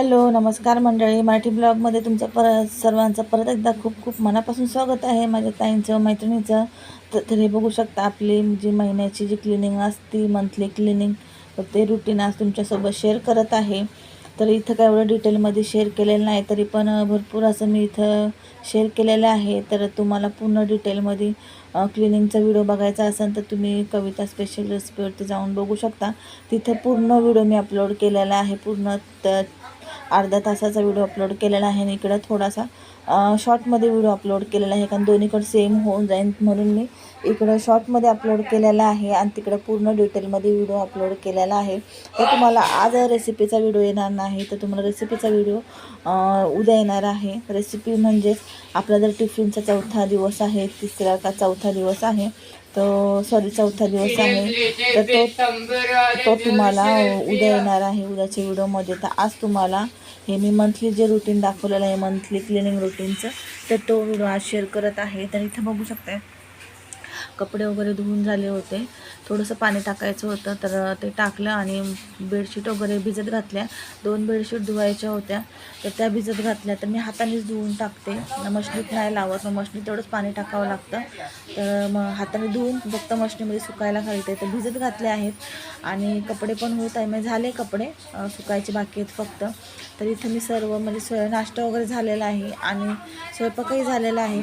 Hello नमस्कार मंडळी, मराठी ब्लॉगमध्ये तुमचं सर्वांचं परत एकदा खूप खूप मनापासून स्वागत आहे. माझ्या ताईंचं मैत्रिणीचं तर हे बघू शकता, आपली जी महिन्याची जी क्लिनिंग असते, मंथली क्लिनिंग, तर ते रुटीन आज तुमच्यासोबत शेअर करत आहे. तर इथं काय एवढं डिटेलमध्ये शेअर केलेलं नाही, तरी पण भरपूर असं मी इथं शेअर केलेलं आहे. तर तुम्हाला पूर्ण डिटेलमध्ये क्लिनिंगचा व्हिडिओ बघायचा असेल तर तुम्ही कविता स्पेशल रेसिपीवरती जाऊन बघू शकता. तिथं पूर्ण व्हिडिओ मी अपलोड केलेला आहे. पूर्ण अर्धा तासाचा व्हिडिओ अपलोड केलेला आहे आणि इकडं थोडासा शॉर्टमध्ये व्हिडिओ अपलोड केलेला आहे, कारण दोन्हीकडे सेम होऊन जाईल म्हणून मी इकडं शॉर्टमध्ये अपलोड केलेला आहे आणि तिकडं पूर्ण डिटेलमध्ये व्हिडिओ अपलोड केलेला आहे. तर तुम्हाला आज रेसिपीचा व्हिडिओ येणार नाही, तर तुम्हाला रेसिपीचा व्हिडिओ उद्या येणार आहे. रेसिपी म्हणजेच आपला जर टिफिनचा चौथा दिवस आहे, तिसरा का चौथा दिवस आहे, तो चौथा दिवस आहे, तर तो तुम्हाला उद्या येणार आहे उद्याच्या व्हिडिओमध्ये. तर आज तुम्हाला हे मी मंथली जे रुटीन दाखवलेलं आहे, मंथली क्लिनिंग रुटीनचं, तर तो व्हिडिओ आज शेअर करत आहे. तर इथं बघू शकता, कपडे वगैरे धुवून झाले होते, थोडंसं पाणी टाकायचं होतं, तर ते टाकलं आणि बेडशीट वगैरे भिजत घातल्या. 2 बेडशीट धुवायच्या होत्या, तर त्या भिजत घातल्या. तर मी हातानेच धुवून टाकते, मशनीत नाही लावत, मग मशनीत तेवढंच पाणी टाकावं लागतं. तर मग हाताने धुवून फक्त मशनीमध्ये सुकायला घालते. तर भिजत घातले आहेत आणि कपडे पण होत आहे, म्हणजे झाले कपडे, सुकायचे बाकी आहेत फक्त. तर इथं मी सर्व म्हणजे नाश्ता वगैरे झालेला आहे आणि स्वयंपाकही झालेला आहे.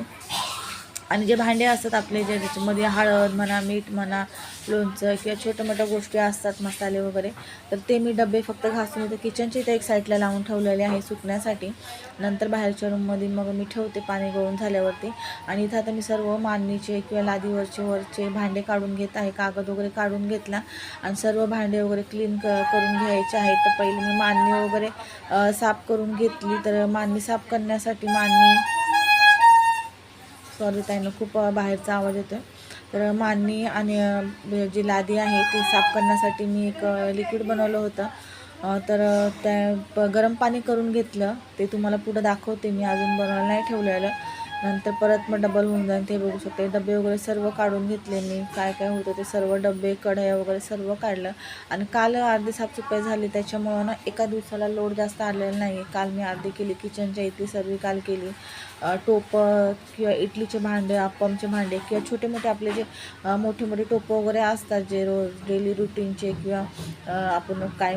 आणि जे भांडे असतात आपले, जे त्याच्यामध्ये हळद म्हणा, मीठ म्हणा, लोणचं किंवा छोट्या मोठ्या गोष्टी असतात, मसाले वगैरे, तर ते मी डबे फक्त घासून इथं किचनच्या इथं एक साईडला लावून ठेवलेले आहे सुकण्यासाठी. नंतर बाहेरच्या रूममध्ये मग मी ठेवते पाणी गळून झाल्यावरती. आणि इथं आता मी सर्व मांडणीचे किंवा लादीवरचे भांडे काढून घेत आहे, कागद वगैरे काढून घेतला आणि सर्व भांडे वगैरे क्लीन करून घ्यायचे आहेत. तर पहिले मी मांडणी वगैरे साफ करून घेतली. तर मांडणी साफ करण्यासाठी सॉरी ताईनं खूप बाहेरचा आवाज येतो. तर मांडणी आणि जी लादी आहे ती साफ करण्यासाठी मी एक लिक्विड बनवलं होतं. तर त्या गरम पाणी करून घेतलं, ते तुम्हाला पुढं दाखवते मी, अजून बनवायला नाही ठेवलेलं. नंतर परत मग डबल होऊन जाईल. ते बघू शकते, डबे वगैरे सर्व काढून घेतले मी, काय काय होतं ते सर्व डबे, कढया वगैरे सर्व काढलं. आणि काल अर्धी साफसफाई झाली, त्याच्यामुळं ना एका दिवसाला लोड जास्त आलेला नाही. काल मी अर्धी केली, किचनच्या इथली सर्व काल केली. टोपं किंवा इडलीचे भांडे, अप्पमचे भांडे किंवा छोटे मोठे आपले जे मोठे मोठे टोपं वगैरे असतात, जे रोज डेली रुटीनचे, किंवा आपण काय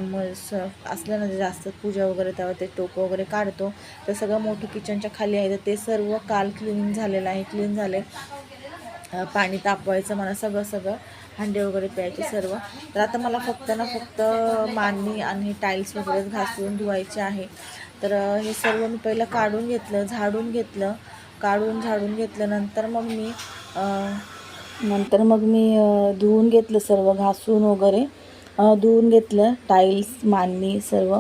असलं ना जास्त पूजा वगैरे तेव्हा ते टोपं वगैरे काढतो, तर सगळं मोठं किचनच्या खाली आहे. तर ते सर्व काल क्लिनिंग झालेलं आहे, क्लीन झाले. पाणी तापवायचं मला, सगळं भांडे वगैरे प्यायचे सर्व. तर आता मला फक्त मांडणी आणि टाईल्स वगैरे घासून धुवायचे आहे. तर हे सर्व मी पहिलं काढून घेतलं, झाडून घेतलं, झाडून घेतलं. नंतर मग मी धुवून घेतलं, सर्व घासून वगैरे धुवून घेतलं, टाईल्स, मांडणी सर्व.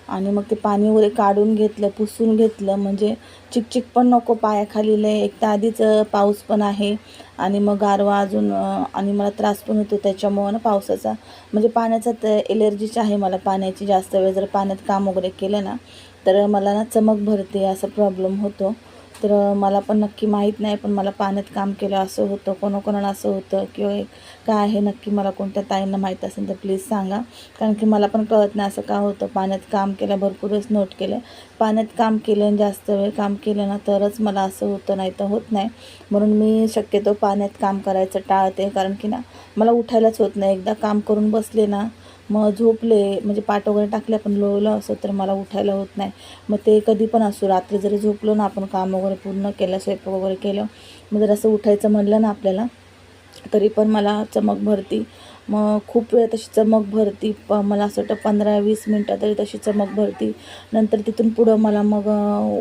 आणि मग ते पाणी वगैरे काढून घेतलं, पुसून घेतलं, म्हणजे चिकचिक पण नको पायाखाली. एक तर आधीच पाऊस पण आहे आणि मग गारवा अजून, आणि मला त्रास पण होतो त्याच्यामुळं ना पावसाचा, म्हणजे पाण्याचा एलर्जीच आहे मला पाण्याची. जास्त वेळ जर पाण्यात काम वगैरे केलं ना तर मला ना चमक भरते, असा प्रॉब्लेम होतो. तर मला पण नक्की माहीत नाही, पण मला पाण्यात काम केलं असं होतं, कोणाकोणाला असं होतं किंवा काय आहे नक्की, मला कोणत्या ताईंना माहीत असेल तर प्लीज सांगा, कारण की मला पण कळत नाही असं का होतं. पाण्यात काम केलं, भरपूरच नोट केलं, पाण्यात काम केलं आणि जास्त वेळ काम केलं ना तरच मला असं होतं, नाही तर होत नाही. म्हणून मी शक्यतो पाण्यात काम करायचं टाळते, कारण की ना मला उठायलाच होत नाही. एकदा काम करून बसले ना, मग झोपले, म्हणजे पाट वगैरे टाकले पण लोळलं असं, तर मला उठायला होत नाही. मग ते कधी पण असो, रात्री जरी झोपलो ना, आपण काम वगैरे पूर्ण केलं, स्वयंपाक वगैरे केलं, मग जर असं उठायचं म्हणलं ना आपल्याला, तरी पण मला चमक भरती. मग खूप वेळ तशी चमक भरती, मला असं वाटतं 15-20 मिनटं तरी तशी चमक भरती. नंतर तिथून पुढं मला मग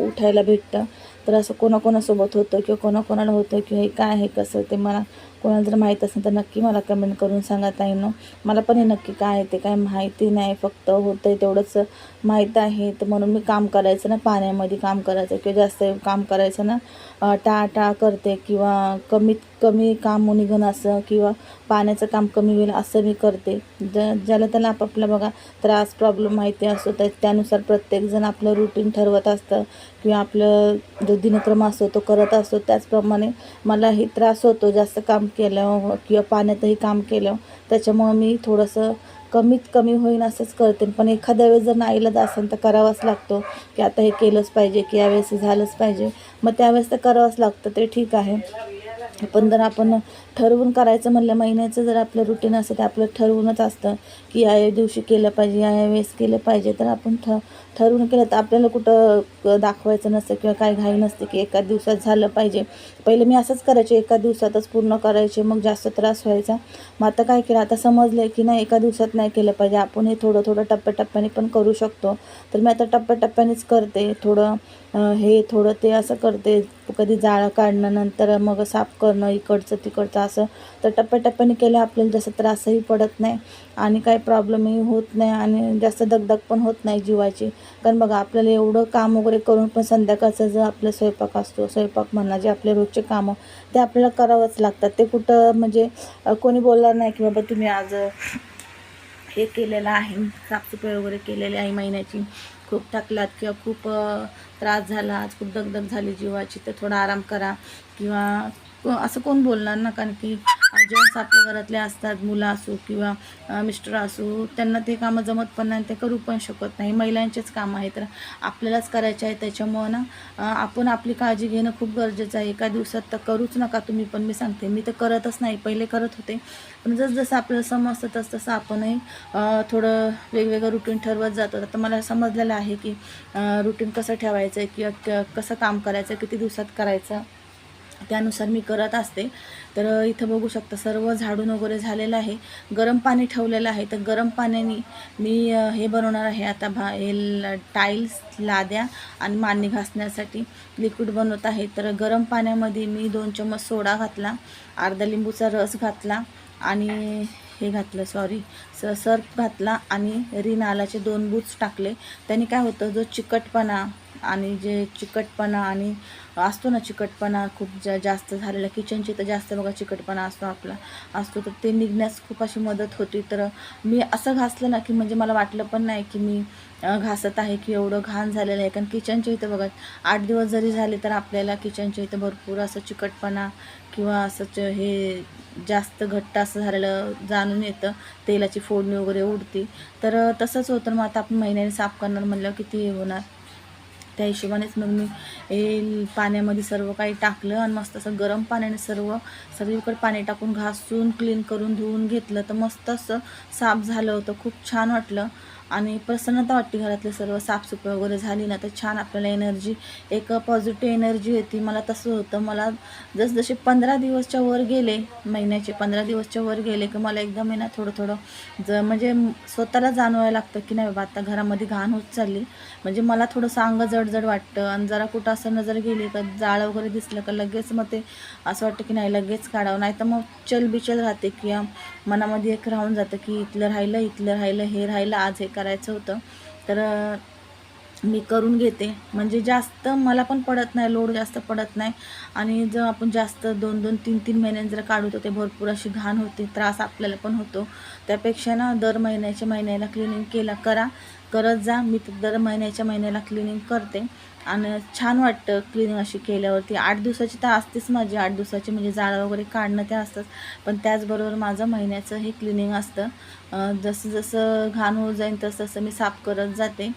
उठायला भेटतं. तर असं कोणाकोणासोबत होतं किंवा कोणाकोणाला होतं किंवा हे काय आहे कसं, ते मला कोणाला जर माहीत असेल तर नक्की मला कमेंट करून सांगा ताईंनो. मला पण हे नक्की काय आहे ते काय माहिती नाही, फक्त होतं आहे तेवढंच माहीत आहे. तर म्हणून मी काम करायचं ना, पाण्यामध्ये काम करायचं किंवा जास्त काम करायचं ना, टाळाटाळ करते, किंवा कमीत कमी काम निघन असं, किंवा पाण्याचं काम कमी होईल असं मी करते. ज्याला त्याला आपापला बघा त्रास, प्रॉब्लेम माहिती असतो, तर त्यानुसार प्रत्येकजण आपलं रुटीन ठरवत असतं किंवा आपलं जो दिनक्रम असतो तो करत असतो. त्याचप्रमाणे मलाही त्रास होतो जास्त काम केलं किंवा पाण्यातही काम केलं, त्याच्यामुळं मी थोडंसं कमीत कमी होईन असंच करते. पण एखाद्या वेळेस जर नाईलाज असेल तर करावंच लागतो, की आता हे केलंच पाहिजे, की यावेळेस हे झालंच पाहिजे. मग त्यावेळेस तर करावंच लागतं, ते ठीक आहे. पण जर आपण ठरवून करायचं म्हणलं, महिन्याचं जर आपलं रुटीन असतं ते आपलं ठरवूनच असतं, की या दिवशी केलं पाहिजे, या वेळेस केलं पाहिजे. तर आपण ठरवून केलं तर आपल्याला कुठं दाखवायचं नसतं किंवा काही घाई नसते, की एका दिवसात झालं पाहिजे. पहिले मी असंच करायचे, एका दिवसातच पूर्ण करायचे, मग जास्त त्रास व्हायचा. मग आता काय केलं, आता समजलं की नाही, एका दिवसात नाही केलं पाहिजे, आपण हे थोडं थोडं टप्प्याटप्प्याने पण करू शकतो. तर मी आता टप्प्याटप्प्यानेच करते. थोडं हे थोडं ते असं करते. कधी जाळं काढणं, नंतर मग साफ करणं इकडचं तिकडचं असं. तर टप्प्याटप्प्याने केलं आपल्याला जास्त त्रासही पडत नाही आणि काही प्रॉब्लेमही होत नाही आणि जास्त दगदग पण होत नाही जीवाची. कारण बघा, आपल्याला एवढं काम वगैरे करून पण संध्याकाळचा जो आपला स्वयंपाक असतो, स्वयंपाक म्हणा जे आपले रोजचे कामं, ते आपल्याला करावंच लागतात. ते कुठं म्हणजे कोणी बोलणार नाही की बाबा तुम्ही आज हे केलेलं आहे, साफसफाई वगैरे केलेली आहे महिन्याची, खूप थकलात किंवा खूप त्रास झाला, आज खूप दगदग झाली जीवाची, तर थोडा आराम करा किंवा असं कोण बोलणार ना. कारण की जेंट्स आपल्या घरातले असतात, मुलं असो किंवा मिस्टर असो, त्यांना ते कामं जमत पण नाही, ते करू पण शकत नाही. महिलांचेच कामं आहे तर आपल्यालाच करायचे आहे. त्याच्यामुळं ना आपण आपली काळजी घेणं खूप गरजेचं आहे. एका दिवसात तर करूच नका तुम्ही पण. मी सांगते, मी तर करतच नाही, पहिले करत होते, पण जसं आपल्याला समजतं तसं आपणही थोडं वेगवेगळं रुटीन ठरवत जातो. आता मला समजलेलं आहे की रुटीन कसं ठेवायचं आहे किंवा कसं काम करायचं, किती दिवसात करायचं, त्यानुसार मी करत असते. तर इथं बघू शकता सर्व झाडून वगैरे झालेलं आहे. गरम पाणी ठेवलेलं आहे, तर गरम पाण्याने मी हे बनवणार आहे आता टाईल्स, लाद्या आणि मांडी घासण्यासाठी लिक्विड बनवत आहे. तर गरम पाण्यामध्ये मी 2 चम्मच सोडा घातला, अर्धा लिंबूचा रस घातला आणि हे घातलं सर्फ घातला आणि रिन आलाचे 2 बूट्स टाकले. त्याने काय होतं, जो चिकटपणा आणि असतो ना, चिकटपणा खूप जास्त झालेला किचनची, तर जास्त बघा चिकटपणा असतो तर ते निघण्यास खूप अशी मदत होती. तर मी असं घासलं ना की म्हणजे मला वाटलं पण नाही की मी घासत आहे की एवढं घाण झालेलं आहे. कारण किचनच्या इथं बघा 8 दिवस जरी झाले तर आपल्याला किचनच्या इथं भरपूर असं चिकटपणा किंवा असंच हे जास्त घट्ट असं झालेलं जाणून येतं, तेलाची फोडणी वगैरे उडती. तर तसंच होतं. मग आता आपण महिन्याने साफ करणार म्हणल्यावर किती हे होणार. त्या हिशोबानेच मग मी पाण्यामध्ये सर्व काही टाकलं आणि मस्त असं गरम पाण्याने सगळीकडे पाणी टाकून घासून क्लीन करून धुवून घेतलं. तर मस्त असं साफ झालं होतं, खूप छान वाटलं आणि प्रसन्नता वाटते. घरातले सर्व साफसफाई वगैरे झाली ना तर छान आपल्याला एनर्जी, एक पॉझिटिव्ह एनर्जी येते. मला तसं होतं. मला जसजसे 15 दिवसच्या वर गेले, महिन्याचे 15 दिवसच्या वर गेले की मला एकदम आहे ना थोडं म्हणजे स्वतःला जाणवायला लागतं की नाही बाबा आता घरामध्ये घाण होत चालली. म्हणजे मला थोडंसं अंग जड वाटतं आणि जरा कुठं असं नजर गेली का जाळं वगैरे दिसलं का लगेच मग ते असं वाटतं की नाही लगेच काढावं, नाही तर मग चलबिचल राहते किंवा मनामध्ये एक राहून जातं की इथलं राहिलं, हे राहिलं, आज हे करायचं होतं. तर मी करून घेते. म्हणजे जास्त मला पण पडत नाही, लोड जास्त पडत नाही आणि जर आपण जास्त 2-2, 3-3 महिन्यांनी जर काढू तर ते भरपूर अशी घाण होते, त्रास आपल्याला पण होतो. त्यापेक्षा ना दर महिन्याला क्लिनिंग करत जा. मी तर दर महिन्याला क्लिनिंग करते आणि छान वाटतं क्लिनिंग अशी केल्यावरती. 8 दिवसाची तर असतेच माझी, 8 दिवसाची म्हणजे जाळं वगैरे काढणं ते असतंच. पण त्याचबरोबर माझं महिन्याचं हे क्लिनिंग असतं. जसं घाण होत जाईल तसं मी साफ करत जाते.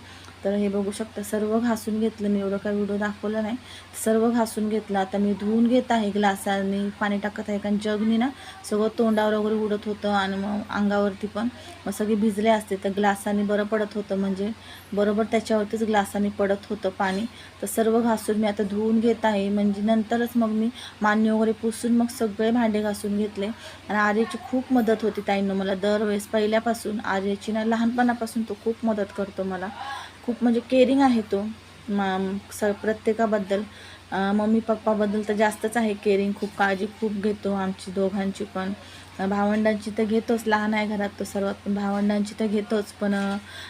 तर हे बघू शकता सर्व घासून घेतलं मी, एवढं काही व्हिडिओ दाखवलं नाही, सर्व घासून घेतलं. आता मी धुवून घेत आहे, ग्लासाने पाणी टाकत आहे, कारण जगनी ना सगळं तोंडावर वगैरे उडत होतं आणि मग अंगावरती पण मग सगळे भिजले असते. तर ग्लासाने बरं पडत होतं, म्हणजे बरोबर त्याच्यावरतीच ग्लासाने पडत होतं पाणी. तर सर्व घासून मी आता धुवून घेत आहे, म्हणजे नंतरच मग मी मांडी वगैरे पुसून मग सगळे भांडे घासून घेतले. आणि आर्याची खूप मदत होती ताईंनो मला दरवेळेस, पहिल्यापासून आर्याची ना लहानपणापासून तो खूप मदत करतो मला. खूप म्हणजे केअरिंग आहे तो प्रत्येकाबद्दल. मम्मी पप्पाबद्दल तर जास्तच आहे केअरिंग, खूप काळजी खूप घेतो आमची दोघांची पण. भावंडांची तर घेतोच, लहान आहे घरात तो सर्वात, पण भावंडांची तर घेतोच. पण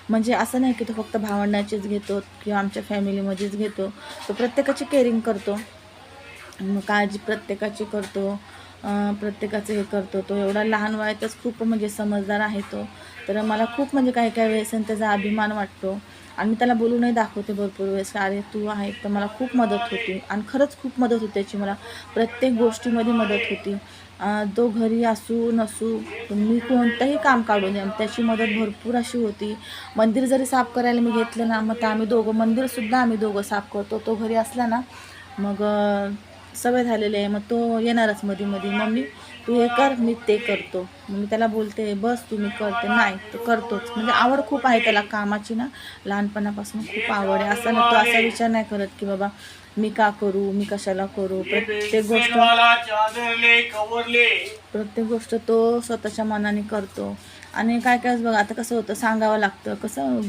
म्हणजे असं नाही की तो फक्त भावंडांचीच घेतो किंवा आमच्या फॅमिलीमध्येच घेतो, तो प्रत्येकाची केअरिंग करतो, काळजी प्रत्येकाची करतो, प्रत्येकाचं हे करतो. तो एवढा लहान वयातच खूप म्हणजे समजदार आहे तो. तर मला खूप म्हणजे काही वेळेस त्याचा अभिमान वाटतो आणि मी त्याला बोलूनही दाखवते भरपूर वेळेस, अरे तू आहे. तर मला खूप मदत होती आणि खरंच खूप मदत होती त्याची, मला प्रत्येक गोष्टीमध्ये मदत होती. तो घरी असू नसू मी कोणतंही काम काढून द्या त्याची मदत भरपूर अशी होती. मंदिर जरी साफ करायला मी घेतलं ना, मग तर आम्ही दोघं मंदिरसुद्धा आम्ही दोघं साफ करतो. तो घरी असला ना मग सवय झालेली आहे. मग तो येणारच मध्ये मध्ये, मम्मी तू हे कर मी ते करतो. मग मी त्याला बोलते बस तू मी करते, नाही तो करतोच. म्हणजे आवड खूप आहे त्याला कामाची ना, लहानपणापासून खूप आवड आहे. असं ना तो असा विचार नाही करत की बाबा मी का करू, मी कशाला करू. प्रत्येक गोष्ट तो स्वतःच्या मनाने करतो. आणि काय काय बघा आता कसं होतं सांगावं लागतं, कसं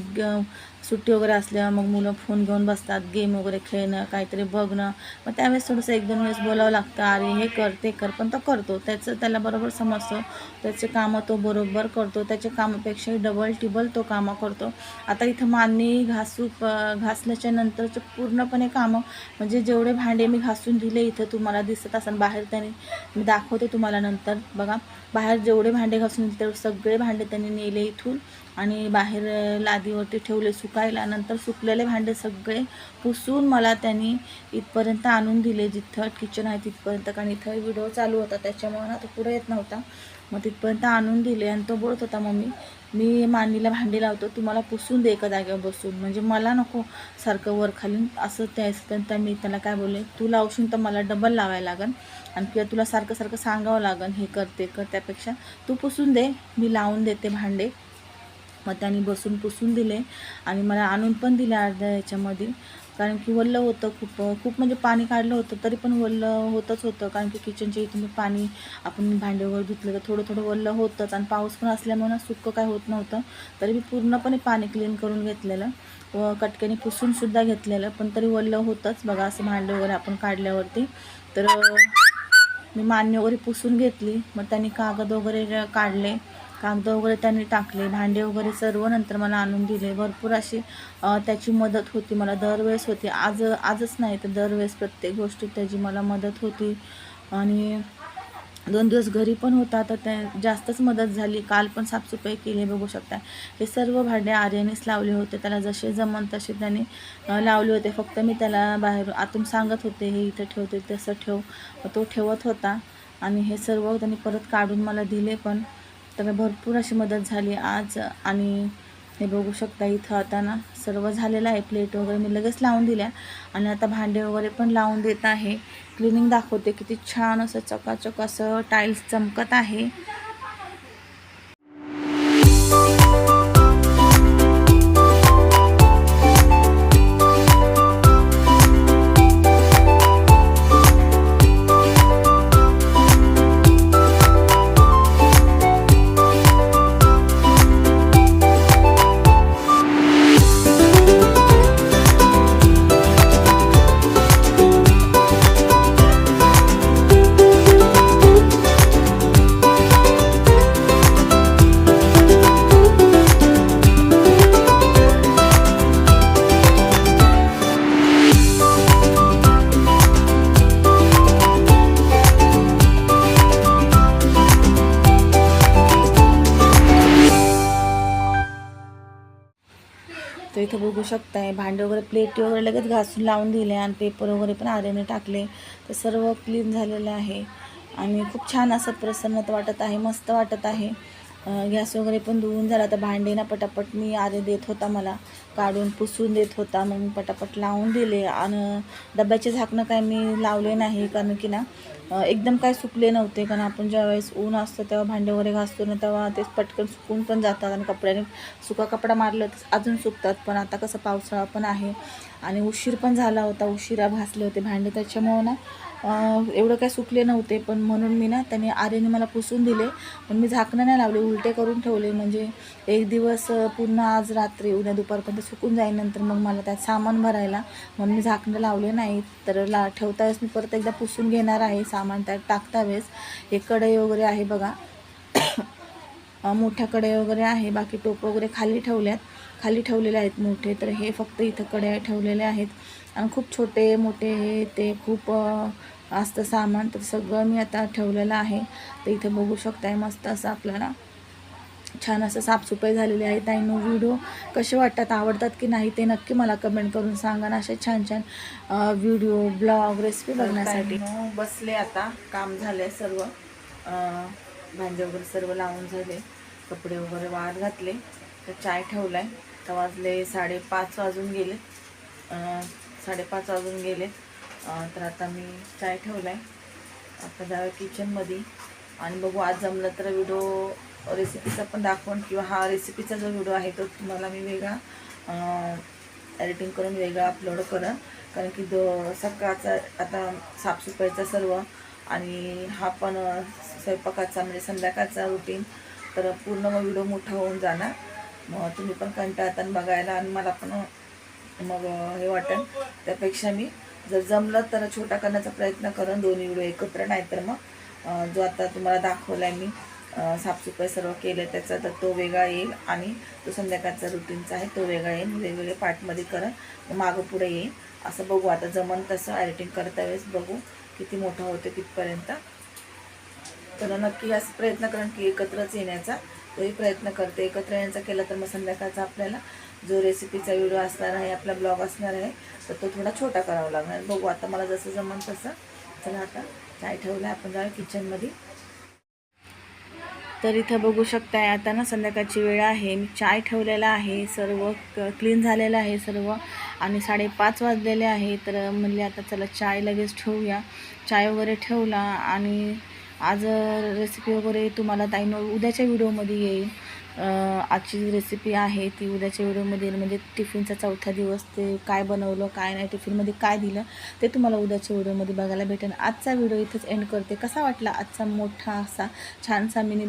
सुट्टी वगैरे असल्यावर मग मुलं फोन घेऊन बसतात, गेम वगैरे खेळणं काहीतरी बघणं. मग त्यावेळेस थोडंसं 1-2 वेळेस बोलावं लागतं, अरे हे कर ते कर, पण तो करतो. त्याला बरोबर समजतं, त्याचे कामं तो बरोबर करतो. त्याच्या कामापेक्षाही डबल टिबल तो कामं करतो. आता इथं मांडणी घासल्याच्या नंतरचे पूर्णपणे कामं, म्हणजे जेवढे भांडे मी घासून दिले इथं तुम्हाला दिसत असेल बाहेर, त्याने मी दाखवते तुम्हाला नंतर बघा. बाहेर जेवढे भांडे घासून दिले तेवढे सगळे भांडे त्यांनी नेले इथून आणि बाहेर लादीवरती ठेवले सुकायला. नंतर सुकलेले भांडे सगळे पुसून मला त्यांनी इथपर्यंत आणून दिले, जिथं किचन आहे तिथपर्यंत. कारण इथं व्हिडिओ चालू होता त्याच्यामुळे ना तो पुढे येत नव्हता. मग तिथपर्यंत आणून दिले आणि तो बोलत होता मम्मी मी मांडणीला भांडी लावतो, तुम्हाला पुसून दे एका जागेवर बसून, म्हणजे मला नको सारखं वर खाली असं. त्यानंतर मी त्याला काय बोलले, तू लावशील तर मला डबल लावायला लागेल आणि किंवा तुला सारखं सारखं सांगावं लागेल हे कर ते कर, त्यापेक्षा तू पुसून दे मी लावून देते भांडे. मग त्यांनी बसून पुसून दिले आणि मला आणून पण दिले अर्ध्या याच्यामध्ये. कारण की वल्लं होतं खूप म्हणजे पाणी काढलं होतं तरी पण वल्लं होतंच होतं. कारण की किचनच्या इथून पाणी आपण भांडे वगैरे धुतलं तर थोडं थोडं वल्लं होतंच आणि पाऊस पण असल्यामुळे सुक्कं काय होत नव्हतं. तरी मी पूर्णपणे पाणी क्लीन करून घेतलेलं व कटक्याने पुसूनसुद्धा घेतलेलं, पण तरी वल्लं होतंच बघा असं भांडे वगैरे आपण काढल्यावरती. तर मी मान्य वगैरे पुसून घेतली. मग त्यांनी कागद वगैरे काढले, कागद वगैरे त्यांनी टाकले, भांडे वगैरे सर्व नंतर मला आणून दिले. भरपूर अशी त्याची मदत होती मला दरवेळेस होती. आजच नाही तर दरवेळेस प्रत्येक गोष्टीत त्याची मला मदत होती. आणि 2 दिवस घरी पण होता तर त्या जास्तच मदत झाली. काल पण साफसफाई केली बघू शकता. हे सर्व भांडे आर्यानेच लावले होते, त्याला जसे जमन तसे त्याने लावले होते. फक्त मी त्याला बाहेर आतून सांगत होते हे इथं ठेवते तसं ठेव, तो ठेवत होता. आणि हे सर्व त्यांनी परत काढून मला दिले पण. तर भरपूर अशी मदत झाली आज. आणि हे बघू शकता इथं आता ना सर्व झालेलं आहे. प्लेट वगैरे मी लगेच लावून दिल्या आणि आता भांडे वगैरे पण लावून देत आहे. क्लिनिंग दाखवते किती छान असं चकाचक असं टाईल्स चमकत आहे. तर इथं बघू शकताय भांडे वगैरे प्लेट वगैरे लगेच घासून लावून दिले आणि पेपर वगैरे पण आर्याने टाकले. तर सर्व क्लीन झालेलं आहे आणि खूप छान असं प्रसन्नता वाटत आहे, मस्त वाटत आहे. गॅस वगैरे पण धुवून झाला. तर भांडे ना पटापट मी आर्य देत होता मला काढून पुसून देत होता, मग मी पटापट लावून दिले. आणि डब्याचे झाकणं काय मी लावले नाही कारण की ना एकदम काय सुकले नव्हते. कारण आपण ज्यावेळेस ऊन असतं तेव्हा भांडे वगैरे घासतो ना तेव्हा ते पटकन सुकून पण जातात आणि कपड्याने सुका कपडा मारलं तर अजून सुकतात. पण आता कसं पावसाळा पण आहे आणि उशीर पण झाला होता, उशिरा घासले होते भांडे, त्याच्यामुळं ना एवढं काय सुकले नव्हते. पण म्हणून मी ना त्याने आर्याने मला पुसून दिले. पण मी झाकणं नाही लावले, उलटे करून ठेवले. म्हणजे एक दिवस पूर्ण आज रात्री उद्या दुपारपर्यंत सुकून जाईल. नंतर मग मला त्यात सामान भरायला म्हणून मी झाकणं लावले नाही. तर ठेवता वेळेस मी परत एकदा पुसून घेणार आहे सामान त्यात टाकता वेळेस. हे कढई वगैरे आहे बघा मोठ्या कढई वगैरे आहे. बाकी टोप वगैरे खाली ठेवलेले आहेत मोठे. तर हे फक्त इथं कढया ठेवलेले आहेत आणि खूप छोटे मोठे हे ते खूप असतं सामान. तर सगळं मी आता ठेवलेलं आहे. तर इथे बघू शकताय मस्त असं आपल्याला छान असं साफसफाई झालेली आहे. ताईंनो व्हिडिओ कसे वाटतात, आवडतात की नाही ते नक्की मला कमेंट करून सांगा ना. असे छान छान व्हिडिओ ब्लॉग रेसिपी बघण्यासाठी बसले. आता काम झाले सर्व भांडे वगैरे सर्व लावून झाले, कपडे वगैरे वाळत घातले, तर चाय ठेवला आहे. तर वाजले 5:30 वाजून गेले, 5:30 वाजून गेले. तर आता मी चाय ठेवला आहे. आता जाऊया किचनमध्ये आणि बघू, आज जमलं तर व्हिडिओ रेसिपीचा पण दाखवून, किंवा हा रेसिपीचा जो व्हिडिओ आहे तो तुम्हाला मी वेगळा एडिटिंग करून वेगळा अपलोड करेन. कारण की सकाळचा आता साफसफाईचा सर्व आणि हा पण स्वयंपाकाचा म्हणजे संध्याकाळचा रुटीन, तर पूर्ण मग व्हिडिओ मोठा होऊन जाणार. मग तुम्ही पण कंटाळता बघायला आणि मला पण मग हे वाटेल. त्यापेक्षा मी जर जमलं तर छोटा करण्याचा प्रयत्न करेन, दोन्ही व्हिडिओ एकत्र. नाही तर मग जो आता तुम्हाला दाखवला आहे मी साफसफाई सर्व केलं त्याचा, तर तो वेगळा येईल आणि तो संध्याकाळचा रुटीनचा आहे तो वेगळा येईल. वेगवेगळे पार्टमध्ये करेन, मागं पुढे येईल. असं बघू, आता जमन तसं एडिटिंग करता वेळेस बघू किती मोठं होते तिथपर्यंत. तर नक्की असं प्रयत्न करेन की एकत्रच येण्याचा, तोही प्रयत्न करते. एकत्र येण्याचा केला तर मग संध्याकाळचा आपल्याला जो रेसिपीचा व्हिडिओ असणार आहे, आपला ब्लॉग असणार आहे, तर तो थोडा छोटा करावा लागणार. बघू आता मला जसं जमन तसं. चला आता चाय ठेवला, आपण जाऊया किचनमध्ये. तर इथं बघू शकताय, आता ना संध्याकाळची वेळ आहे, मी चाय ठेवलेला आहे, सर्व क्लीन झालेलं आहे सर्व, आणि 5:30 वाजलेले आहे. तर म्हणले आता चला चाय लगेच ठेवूया. चाय वगैरे ठेवला आणि आज रेसिपी वगैरे तुम्हाला उद्याच्या व्हिडिओमध्ये येईल. आजची जी रेसिपी आहे ती उद्याच्या व्हिडिओमध्ये येईल. म्हणजे टिफिनचा 4था दिवस, ते काय बनवलं काय नाही, टिफिनमध्ये काय दिलं ते तुम्हाला उद्याच्या व्हिडिओमध्ये बघायला भेटेल. आजचा व्हिडिओ इथंच एंड करते. कसा वाटला आजचा मोठा असा छानसा मिनी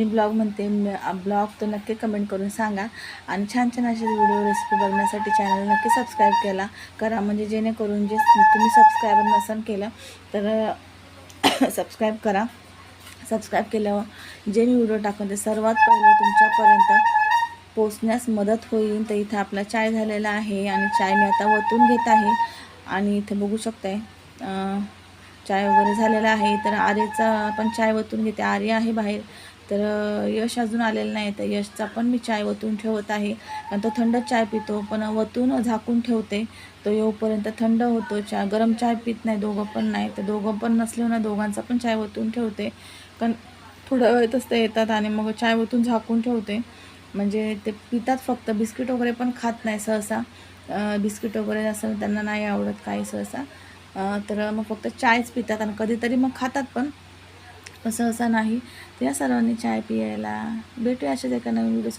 ब्लॉग म्हणते ब्लॉग, तर नक्की कमेंट करून सांगा. आणि छान छान असे व्हिडिओ रेसिपी बघण्यासाठी चॅनल नक्की सबस्क्राईब करा. म्हणजे जेणेकरून जे तुम्ही सबस्क्राईबर नसेल केलं तर सबस्क्राईब करा. सबस्क्राईब केल्यावर जे मी व्हिडिओ टाकून ते सर्वात पहिले तुमच्यापर्यंत पोचण्यास मदत होईल. तर इथं आपला चाय झालेला आहे आणि चाय मी आता वतून घेत आहे. आणि इथे बघू शकताय चाय वगैरे झालेला आहे. तर आर्यचा पण चाय वतून घेते. आर्य आहे बाहेर, तर यश अजून आलेलं नाही, तर यशचा पण मी चाय वतून ठेवत आहे. कारण तो थंड चाय पितो, पण वतून झाकून ठेवते. तो येऊपर्यंत थंड होतो चाय. गरम चाय पित नाही, दोघं पण नाही. तर दोघं पण नसले ना, दोघांचा पण चाय वतून ठेवते. कारण थोड्या वेळातच ते येतात आणि मग चाय वतून झाकून ठेवते. म्हणजे ते पितात, फक्त बिस्किट वगैरे पण खात नाही सहसा. बिस्किट वगैरे असं त्यांना नाही आवडत काही सहसा. तर मग फक्त चायच पितात आणि कधीतरी मग खातात, पण सहसा नाही. तर या सर्वांनी चाय पियायला भेटूया अशाच एका नवीन व्हिडिओ.